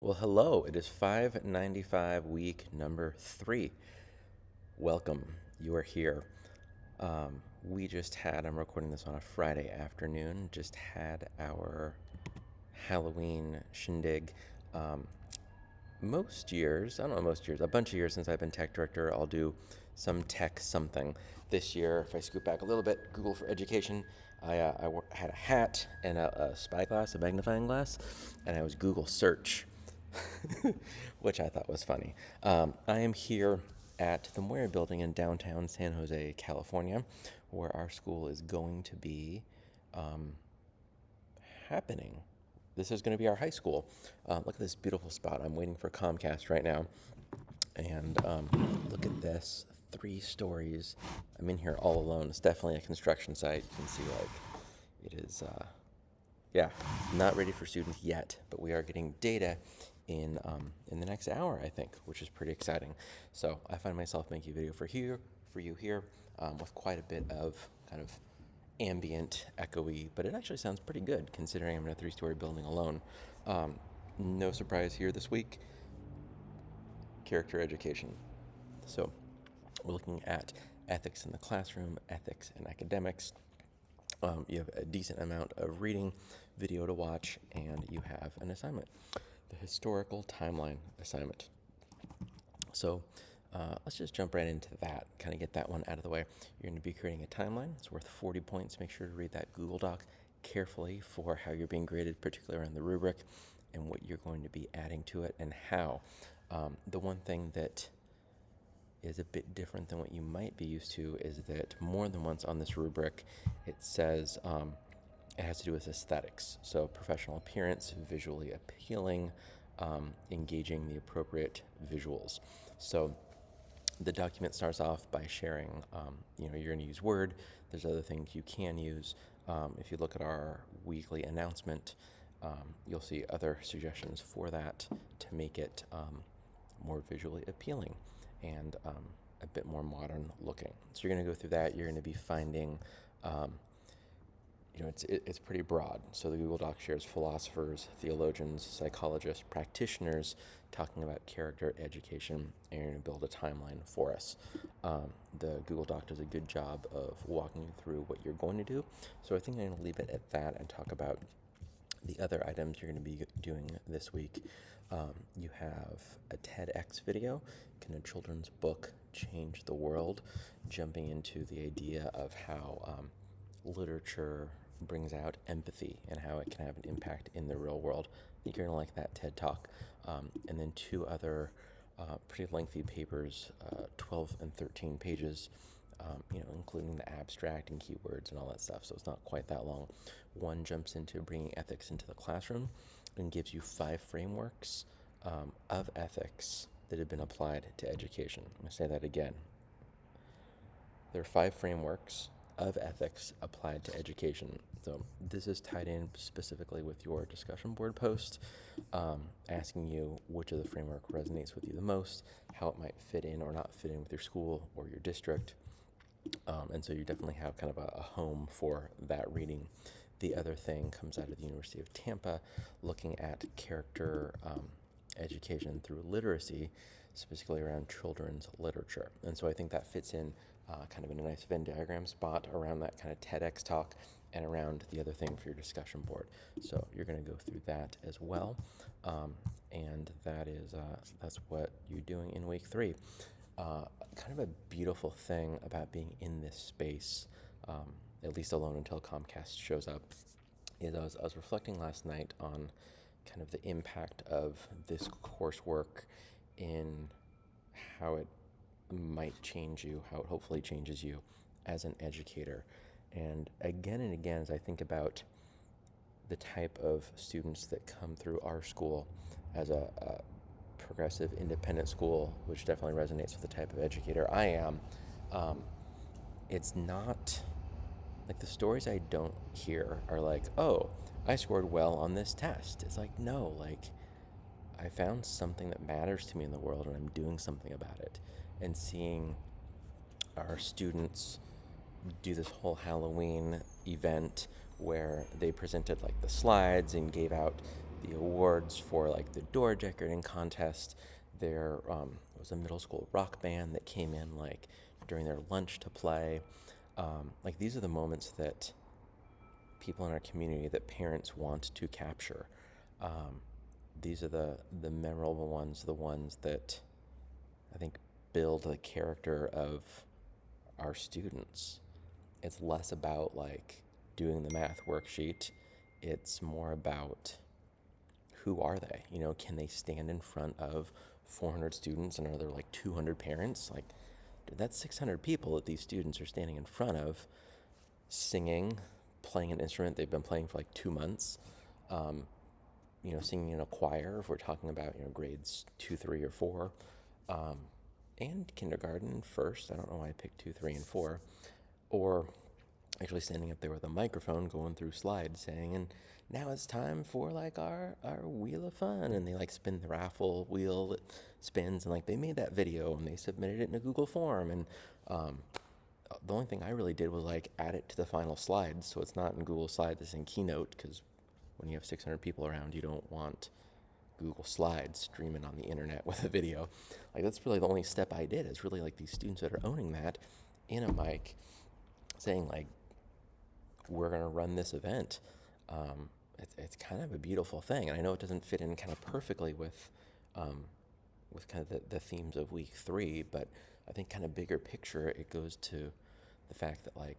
Well, hello. It is 595 week number 3. Welcome. You are here. I'm recording this on a Friday afternoon, just had our Halloween shindig. Um, most years, I don't know, most years, a bunch of years since I've been tech director, I'll do some tech something. This year, if I scoot back a little bit, Google for Education, I had a hat and a spyglass, a magnifying glass, and I was Google search, which I thought was funny. I am here at the Moyer Building in downtown San Jose, California, where our school is going to be um, happening. This is going to be our high school. Look at this beautiful spot. I'm waiting for Comcast right now. And look at this, 3 stories. I'm in here all alone. It's definitely a construction site. You can see, like, it is, yeah, not ready for students yet, but we are getting data in the next hour, I think, which is pretty exciting. So I find myself making a video for you here, with quite a bit of kind of ambient, echoey, but it actually sounds pretty good considering I'm in a 3-story building alone. No surprise here this week, character education. So we're looking at ethics in the classroom, ethics in academics. You have a decent amount of reading, video to watch, and you have an assignment, the historical timeline assignment. So let's just jump right into that, kind of get that one out of the way. You're going to be creating a timeline. It's worth 40 points. Make sure to read that Google Doc carefully for how you're being graded, particularly around the rubric and what you're going to be adding to it and how. The one thing that is a bit different than what you might be used to is that more than once on this rubric it says it has to do with aesthetics. So professional appearance, visually appealing, engaging the appropriate visuals. So the document starts off by sharing, you're going to use Word. There's other things you can use. If you look at our weekly announcement, you'll see other suggestions for that to make it more visually appealing and a bit more modern looking. So you're going to go through that. You're going to be finding, it's pretty broad. So the Google Doc shares philosophers, theologians, psychologists, practitioners talking about character education, and you're going to build a timeline for us. The Google Doc does a good job of walking you through what you're going to do. So I think I'm going to leave it at that and talk about the other items you're going to be doing this week. You have a TEDx video, Can a Children's Book Change the World? Jumping into the idea of how literature brings out empathy and how it can have an impact in the real world. I think you're going to like that TED Talk. And then 2 other pretty lengthy papers, 12 and 13 pages, including the abstract and keywords and all that stuff. So it's not quite that long. One jumps into bringing ethics into the classroom and gives you 5 frameworks of ethics that have been applied to education. I'm going to say that again. There are 5 frameworks of ethics applied to education. So this is tied in specifically with your discussion board post, asking you which of the framework resonates with you the most, how it might fit in or not fit in with your school or your district. And so you definitely have kind of a home for that reading. The other thing comes out of the University of Tampa, looking at character education through literacy, specifically around children's literature. And so I think that fits in kind of in a nice Venn diagram spot around that kind of TEDx talk and around the other thing for your discussion board. So you're going to go through that as well. And that's what you're doing in week 3. Kind of a beautiful thing about being in this space, at least alone until Comcast shows up, is I was reflecting last night on kind of the impact of this coursework in how it might change you, how it hopefully changes you as an educator. And again, as I think about the type of students that come through our school as a progressive independent school, which definitely resonates with the type of educator I am, it's not like the stories I don't hear are like, oh, I scored well on this test. It's like, no, like I found something that matters to me in the world and I'm doing something about it. And seeing our students do this whole Halloween event where they presented like the slides and gave out the awards for like the door decorating contest. There was a middle school rock band that came in like during their lunch to play. Like these are the moments that people in our community, that parents want to capture. Um, these are the memorable ones, the ones that I think build the character of our students. It's less about like doing the math worksheet. It's more about who are they? You know, can they stand in front of 400 students and are there like 200 parents? Like, dude, that's 600 people that these students are standing in front of, singing, playing an instrument they've been playing for like 2 months. Um, you know, singing in a choir if we're talking about, you know, grades 2, 3, or 4. Um, and kindergarten first. I don't know why I picked 2, 3, and 4. Or actually standing up there with a microphone going through slides saying, and now it's time for like our wheel of fun, and they like spin the raffle wheel that spins, and like they made that video and they submitted it in a Google form, and um, the only thing I really did was like add it to the final slides, so it's not in Google Slides, it's in Keynote, because when you have 600 people around, you don't want Google Slides streaming on the internet with a video. Like that's really the only step I did, is really like these students that are owning that in a mic saying like, we're going to run this event. It's kind of a beautiful thing. And I know it doesn't fit in kind of perfectly with kind of the themes of week 3, but I think kind of bigger picture, it goes to the fact that like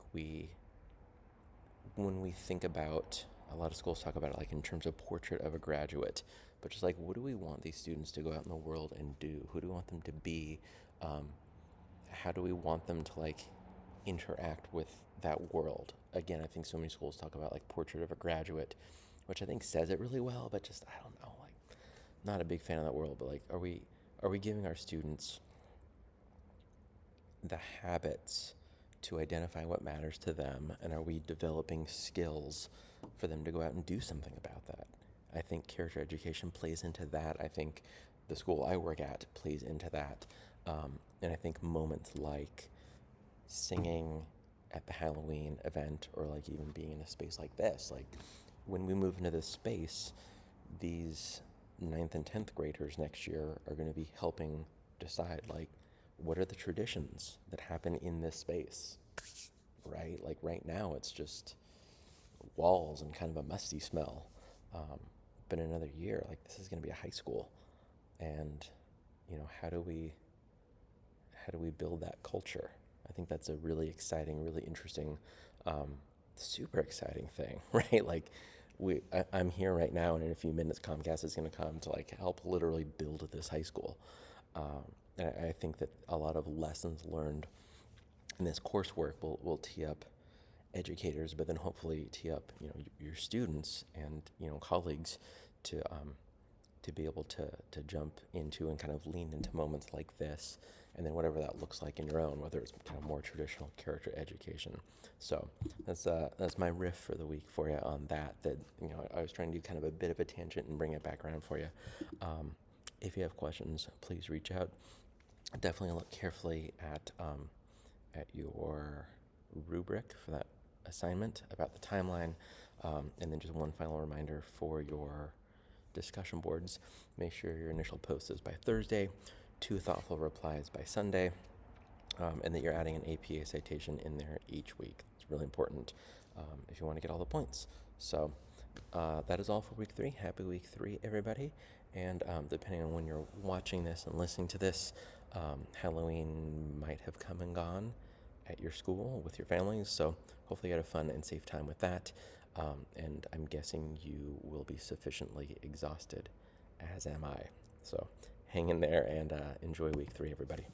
when we think about, a lot of schools talk about it like in terms of portrait of a graduate, but just like, what do we want these students to go out in the world and do? Who do we want them to be? How do we want them to like interact with that world? Again, I think so many schools talk about like portrait of a graduate, which I think says it really well, but just, I don't know, like, not a big fan of that world. But like, are we giving our students the habits to identify what matters to them, and are we developing skills for them to go out and do something about that? I think character education plays into that. I think the school I work at plays into that. And I think moments like singing at the Halloween event, or like even being in a space like this, like when we move into this space, these ninth and 10th graders next year are going to be helping decide like, what are the traditions that happen in this space, right? Like right now it's just walls and kind of a musty smell. But in another year, like this is going to be a high school, and you know, how do we build that culture? I think that's a really exciting, really interesting, super exciting thing, right? Like I'm here right now, and in a few minutes, Comcast is going to come to like help literally build this high school. And I think that a lot of lessons learned in this coursework will tee up educators, but then hopefully tee up, you know, your students and, you know, colleagues to be able to jump into and kind of lean into moments like this, and then whatever that looks like in your own, whether it's kind of more traditional character education. So that's my riff for the week for you on that. That, you know, I was trying to do kind of a bit of a tangent and bring it back around for you. If you have questions, please reach out. Definitely look carefully at your rubric for that assignment about the timeline, and then just one final reminder for your discussion boards. Make sure your initial post is by Thursday, 2 thoughtful replies by Sunday, and that you're adding an APA citation in there each week. It's really important if you want to get all the points. So that is all for week 3. Happy week 3, everybody. And depending on when you're watching this and listening to this, Halloween might have come and gone at your school with your families. So hopefully you had a fun and safe time with that. And I'm guessing you will be sufficiently exhausted, as am I. So hang in there and enjoy week 3, everybody.